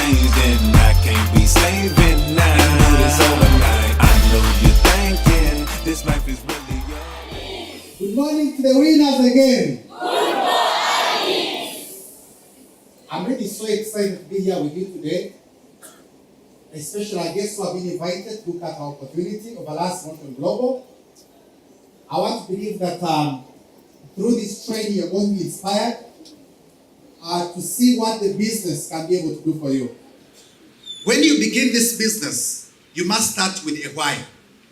changed and I can't be saving now. You do this overnight. I know you're thinking this life is really yours. Good morning to the winners again. Good morning. I'm really so excited to be here with you today. Especially our guests who have been invited to look at our opportunity of Elias Global. I want to believe that through this training you're going to be inspired to see what the business can be able to do for you. When you begin this business, you must start with a why.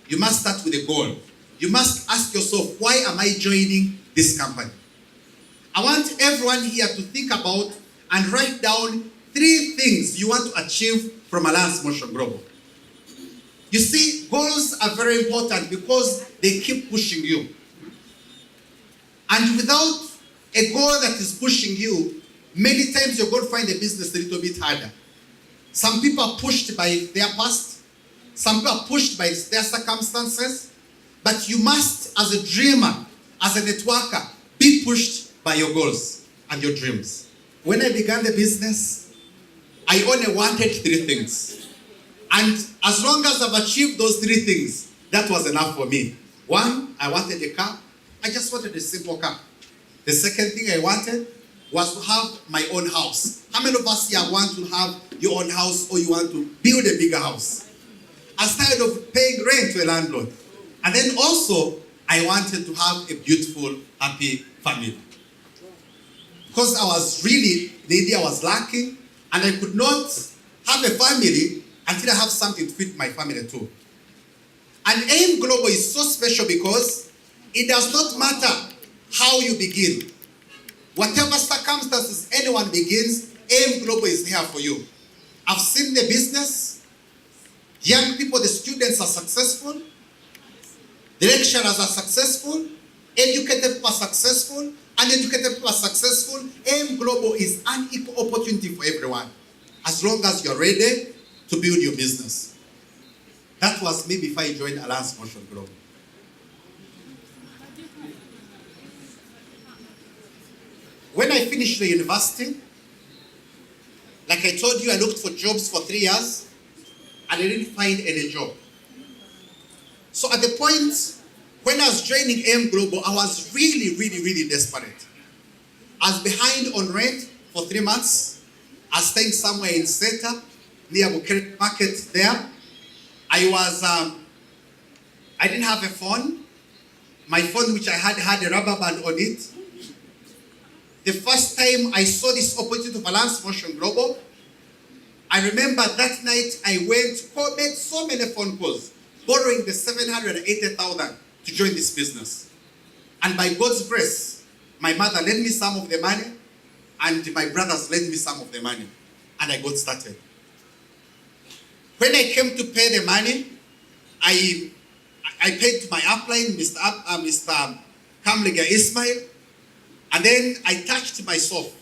You must start with a goal. You must ask yourself, why am I joining this company? I want everyone here to think about and write down 3 things you want to achieve from Elias Global. You see, goals are very important because they keep pushing you. And without a goal that is pushing you, many times you're going to find the business a little bit harder. Some people are pushed by their past. Some people are pushed by their circumstances. But you must, as a dreamer, as a networker, be pushed by your goals and your dreams. When I began the business, I only wanted 3 things. And as long as I've achieved those 3 things, that was enough for me. 1, I wanted a car. I just wanted a simple car. The second thing I wanted was to have my own house. How many of us here want to have your own house or you want to build a bigger house? I was tired of paying rent to a landlord. And then also, I wanted to have a beautiful, happy family. Because I was really needy, I was lacking, and I could not have a family until I have something to feed my family too. And AIM Global is so special because it does not matter how you begin. Whatever circumstances anyone begins, AIM Global is here for you. I've seen the business. Young people, the students are successful. The lecturers are successful. Educated people are successful. Uneducated people are successful. AIM Global is an equal opportunity for everyone, as long as you're ready to build your business. That was me before I joined Elias Global. When I finished the university, like I told you, I looked for jobs for 3 years and I didn't find any job. So at the point when I was joining AIM Global, I was really desperate. I was behind on rent for 3 months. I was staying somewhere in Seta, near Bukere Market there. I didn't have a phone. My phone, which I had a rubber band on it. The first time I saw this opportunity of Elias Global, I remember that night I made so many phone calls, borrowing the 780,000 to join this business. And by God's grace, my mother lent me some of the money, and my brothers lent me some of the money, and I got started. When I came to pay the money, I paid to my upline, Mr. Kamliga Ismail, and then I touched myself,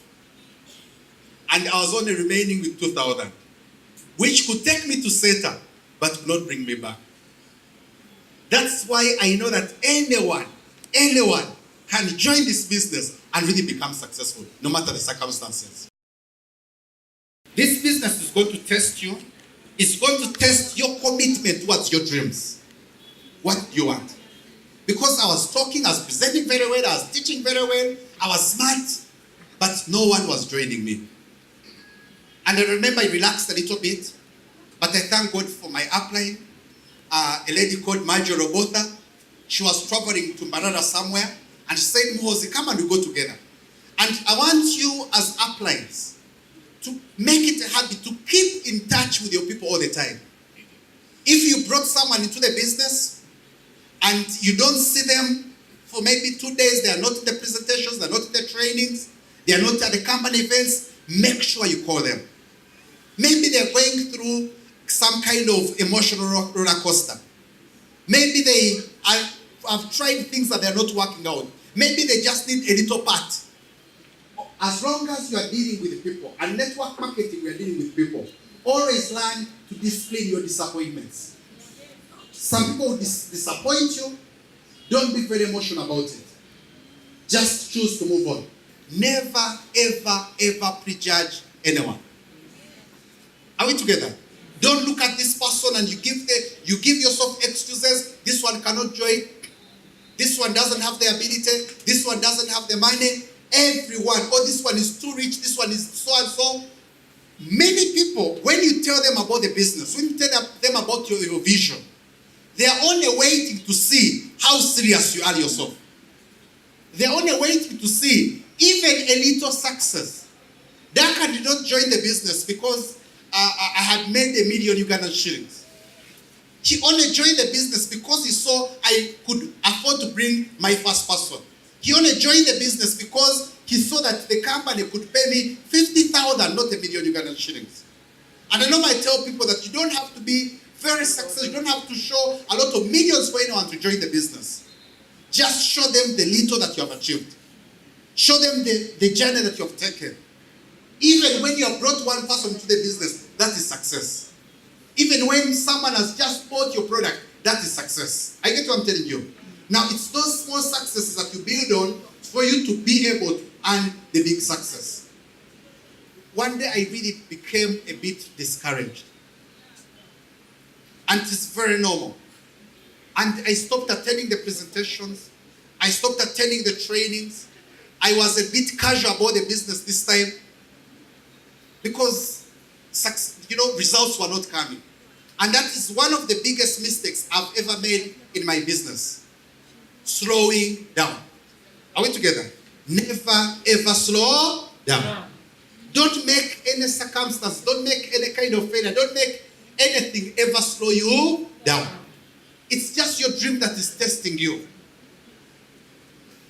and I was only remaining with 2,000, which could take me to SETA, but would not bring me back. That's why I know that anyone can join this business and really become successful, no matter the circumstances. This business is going to test you. It's going to test your commitment towards your dreams. What you want. Because I was talking, I was presenting very well, I was teaching very well, I was smart, but no one was joining me. And I remember I relaxed a little bit, but I thank God for my upline, a lady called Marjorie Robotha. She was traveling to Marara somewhere, and she said, Muhoozi, come and we go together. And I want you as uplines to make it a habit to keep in touch with your people all the time. If you brought someone into the business and you don't see them for maybe 2 days, they are not in the presentations, they are not in the trainings, they are not at the company events, make sure you call them. Maybe they are going through some kind of emotional roller coaster. Maybe they have tried things that they are not working out. Maybe they just need a little part. As long as you are dealing with people, and network marketing, we are dealing with people, always learn to discipline your disappointments. Some people will disappoint you. Don't be very emotional about it. Just choose to move on. Never, ever, ever prejudge anyone. Are we together? Don't look at this person and you give yourself excuses. This one cannot join. This one doesn't have the ability. This one doesn't have the money. Everyone, oh, this one is too rich. This one is so and so. Many people, when you tell them about the business, when you tell them about your vision, they are only waiting to see how serious you are yourself. They are only waiting to see even a little success. Daka did not join the business because I had made $1 million Ugandan shillings. He only joined the business because he saw I could afford to bring my first person. He only joined the business because he saw that the company could pay me 50,000, not $1 million Ugandan shillings. And I normally tell people that you don't have to be very successful. You don't have to show a lot of millions for anyone to join the business. Just show them the little that you have achieved. Show them the journey that you have taken. Even when you have brought one person to the business, that is success. Even when someone has just bought your product, that is success. I get what I'm telling you. Now, it's those small successes that you build on for you to be able to earn the big success. One day, I really became a bit discouraged. And it's very normal. And I stopped attending the presentations. I stopped attending the trainings. I was a bit casual about the business this time because, results were not coming. And that is one of the biggest mistakes I've ever made in my business. Slowing down. Are we together? Never ever slow down. Don't make any circumstance, don't make any kind of failure, don't make anything ever slow you down. It's just your dream that is testing you.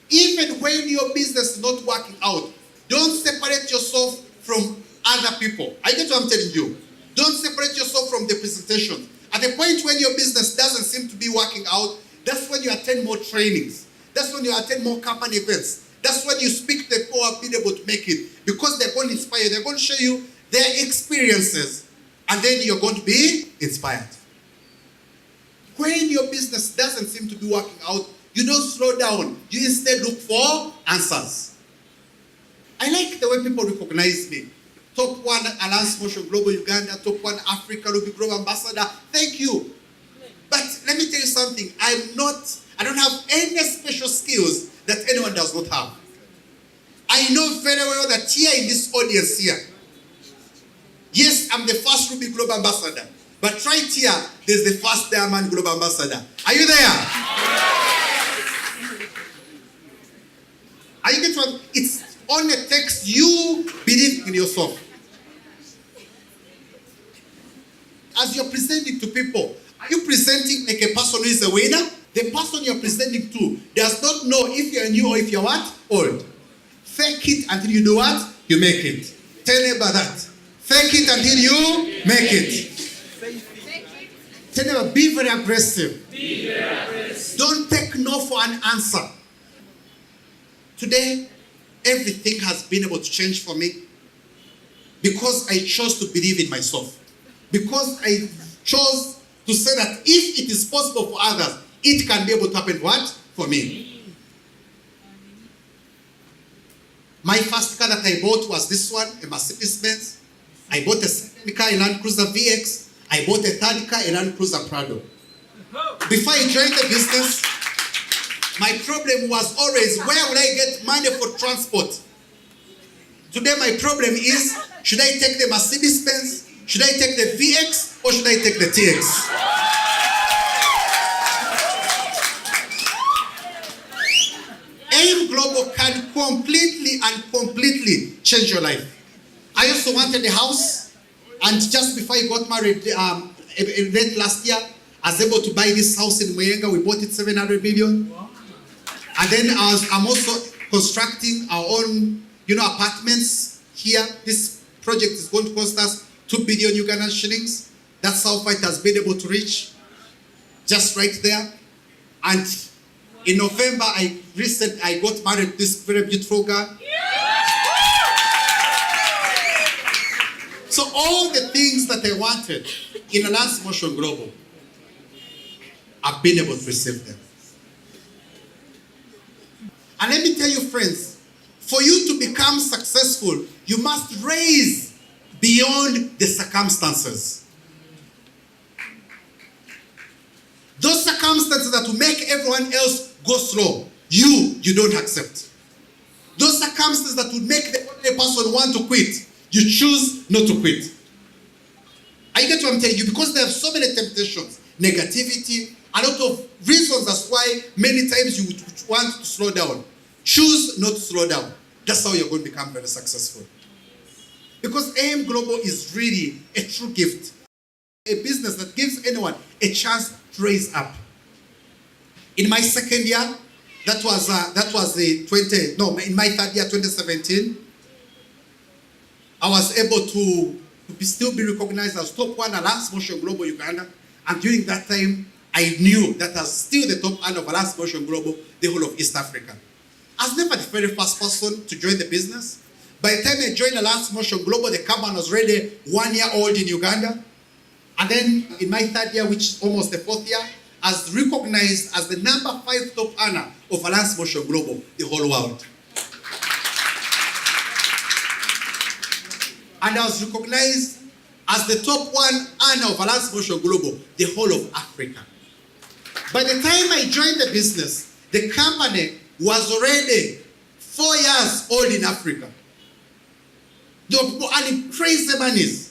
Even when your business is not working out, don't separate yourself from other people. I get what I'm telling you. Don't separate yourself from the presentation. At the point when your business doesn't seem to be working out, that's when you attend more trainings. That's when you attend more company events. That's when you speak to the people who have been able to make it. Because they're going to inspire you. They're going to show you their experiences. And then you're going to be inspired. When your business doesn't seem to be working out, you don't slow down. You instead look for answers. I like the way people recognize me. Top 1 Alliance Motion Global Uganda, top 1 Africa Ruby Global Ambassador. Thank you. But let me tell you something. I don't have any special skills that anyone does not have. I know very well that here in this audience here, yes, I'm the first Ruby Global Ambassador. But right here, there's the first Diamond Global Ambassador. Are you there? Are you getting what? It only takes you believe in yourself. As you're presenting to people, are you presenting like a person who is a winner? The person you're presenting to does not know if you're new or if you're what? Old. Fake it until you do what? You make it. Tell them about that. Fake it until you make it. Tell them, be very aggressive. Be very aggressive. Don't take no for an answer. Today, everything has been able to change for me because I chose to believe in myself. Because I chose to say that if it is possible for others, it can be able to happen what? For me. My first car that I bought was this one, a Mercedes-Benz. I bought a second car, a Land Cruiser VX. I bought a third car, a Land Cruiser Prado. Before I joined the business, my problem was always, where will I get money for transport? Today my problem is, should I take the Mercedes-Benz? Should I take the VX? Or should I take the TX? AIM Global can completely change your life. I also wanted a house, and just before I got married late last year, I was able to buy this house in Muyenga. We bought it 700 million. And then I'm also constructing our own, apartments here. This project is going to cost us 2 billion Ugandan shillings. That's how far it has been able to reach. Just right there. And in November, I got married to this very beautiful girl. So all the things that I wanted in Alliance Motion Global, I've been able to receive them. And let me tell you, friends, for you to become successful, you must raise beyond the circumstances. Those circumstances that will make everyone else go slow, you don't accept. Those circumstances that would make the ordinary person want to quit, you choose not to quit. I get what I'm telling you, because there are so many temptations, negativity, a lot of reasons as why many times you would want to slow down. Choose not to slow down. That's how you're going to become very successful. Because AM Global is really a true gift. A business that gives anyone a chance to raise up. In my second year, in my third year, 2017, I was able to still be recognized as top one Elias Motion Global Uganda. And during that time, I knew that I was still the top earner of Elias Motion Global, the whole of East Africa. I was never the very first person to join the business. By the time I joined Elias Motion Global, the company was already 1 year old in Uganda. And then in my third year, which is almost the fourth year, I was recognized as the number 5 top earner of Elias Motion Global, the whole world. And I was recognized as the top 1 earner of Elias Motion Global, the whole of Africa. By the time I joined the business, the company was already 4 years old in Africa. There were people earning crazy monies.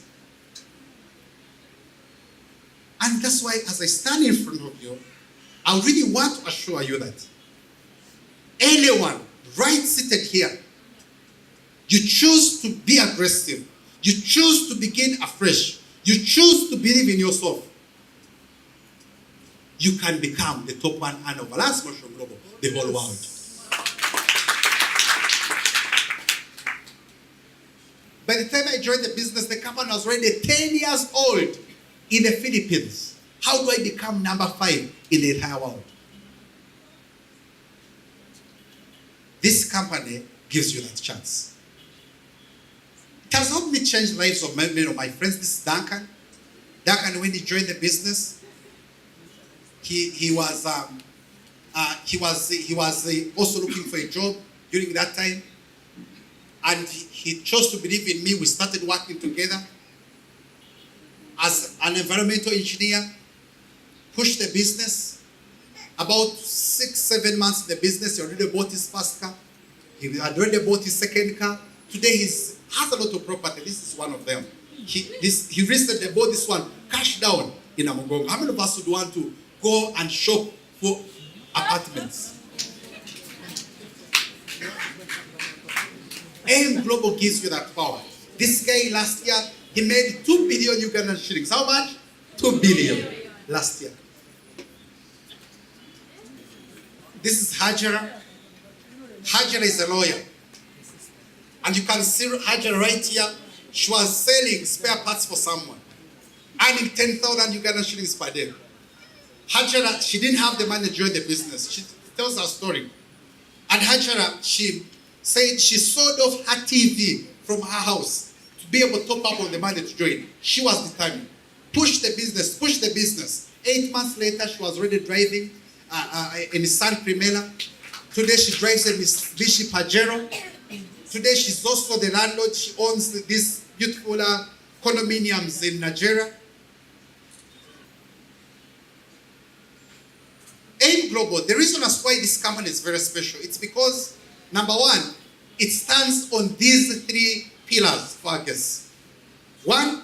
And that's why, as I stand in front of you, I really want to assure you that anyone right seated here, you choose to be aggressive, you choose to begin afresh, you choose to believe in yourself, you can become the top 1 earner of Elias Motion Global, the whole world. By the time I joined the business, the company was already 10 years old in the Philippines. How do I become number 5 in the entire world? This company gives you that chance. It has helped me change the lives of many of my friends. This is Duncan. Duncan, when he joined the business, he was also looking for a job during that time, and he chose to believe in me. We started working together as an environmental engineer, pushed the business. About 6-7 months in the business, he already bought his first car. He had already bought his second car. Today he has a lot of property. This is one of them. He recently bought this one cash down in Amugongo. How many of us would want to go and shop for apartments? AM Global gives you that power. This guy last year, he made 2 billion Ugandan shillings. How much? 2 billion last year. This is Hajara. Hajara is a lawyer. And you can see Hajara right here. She was selling spare parts for someone, earning 10,000 Ugandan shillings per day. Hajara, she didn't have the money to join the business. She tells her story. And Hajara, she said she sold off her TV from her house to be able to top up on the money to join. She was determined. Push the business, push the business. 8 months later, she was already driving a Nissan Primera. Today, she drives a Mitsubishi Pajero. Today, she's also the landlord. She owns these beautiful condominiums in Nigeria. AM Global, the reason as why this company is very special, it's because, number 1, it stands on these 3 pillars for our guests. 1,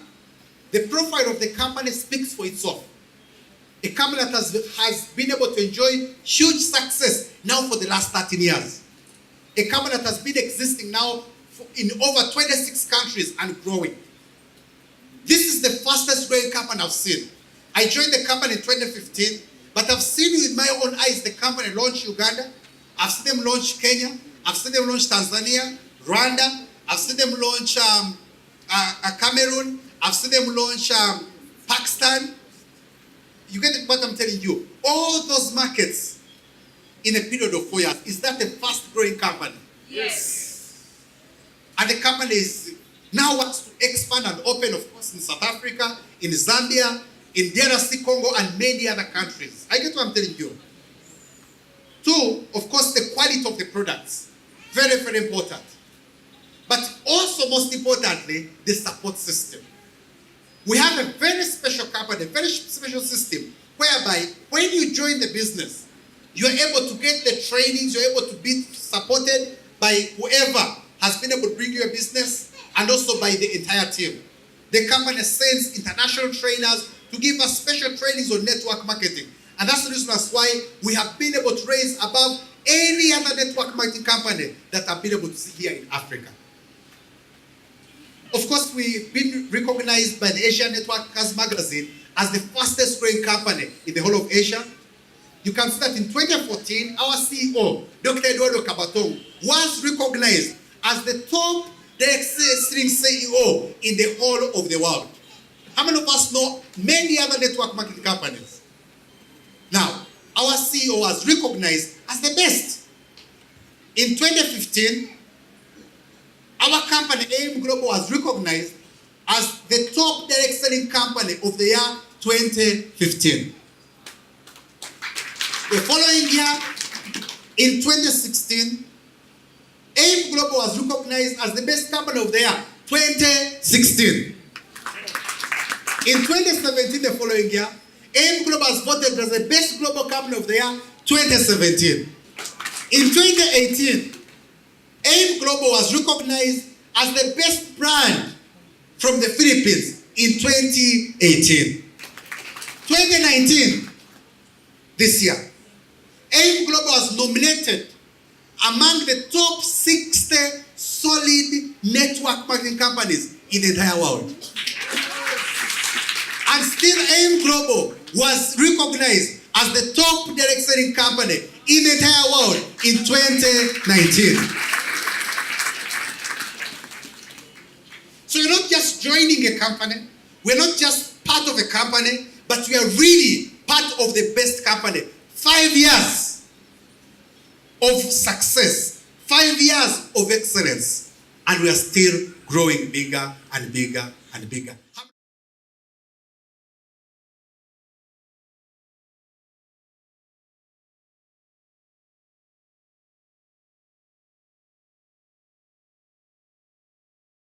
the profile of the company speaks for itself. A company that has been able to enjoy huge success now for the last 13 years. A company that has been existing now in over 26 countries and growing. This is the fastest growing company I've seen. I joined the company in 2015, but I've seen with my own eyes the company launch Uganda. I've seen them launch Kenya. I've seen them launch Tanzania, Rwanda. I've seen them launch Cameroon. I've seen them launch Pakistan. You get what I'm telling you? All those markets in a period of 4 years. Is that a fast-growing company? Yes. And the company is now wants to expand and open, of course, in South Africa, in Zambia, in DRC, Congo, and many other countries. I get what I'm telling you. 2, of course, the quality of the products. Very, very important. but also most importantly, the support system. We have a very special company, a very special system, whereby when you join the business, you're able to get the trainings, you're able to be supported by whoever has been able to bring you a business, and also by the entire team. The company sends international trainers to give us special trainings on network marketing. And that's the reason why we have been able to raise above any other network marketing company that have been able to see here in Africa. Of course, we've been recognized by the Asian Networkers magazine as the fastest growing company in the whole of Asia. You can see that in 2014, our CEO, Dr. Eduardo Kabatong, was recognized as the top direct selling CEO in the whole of the world. How many of us know many other network marketing companies? Now, our CEO was recognized as the best. In 2015, our company, AIM Global, was recognized as the top direct selling company of the year 2015. The following year, in 2016, AIM Global was recognized as the best company of the year, 2016. In 2017, the following year, AIM Global was voted as the best global company of the year, 2017. In 2018, AIM Global was recognized as the best brand from the Philippines in 2018. 2019, this year, AIM Global was nominated among the top 60 solid network marketing companies in the entire world. And still AIM Global was recognized as the top direct selling company in the entire world in 2019. So you're not just joining a company, we're not just part of a company, but we are really part of the best company. 5 years of success, 5 years of excellence, and we are still growing bigger and bigger and bigger.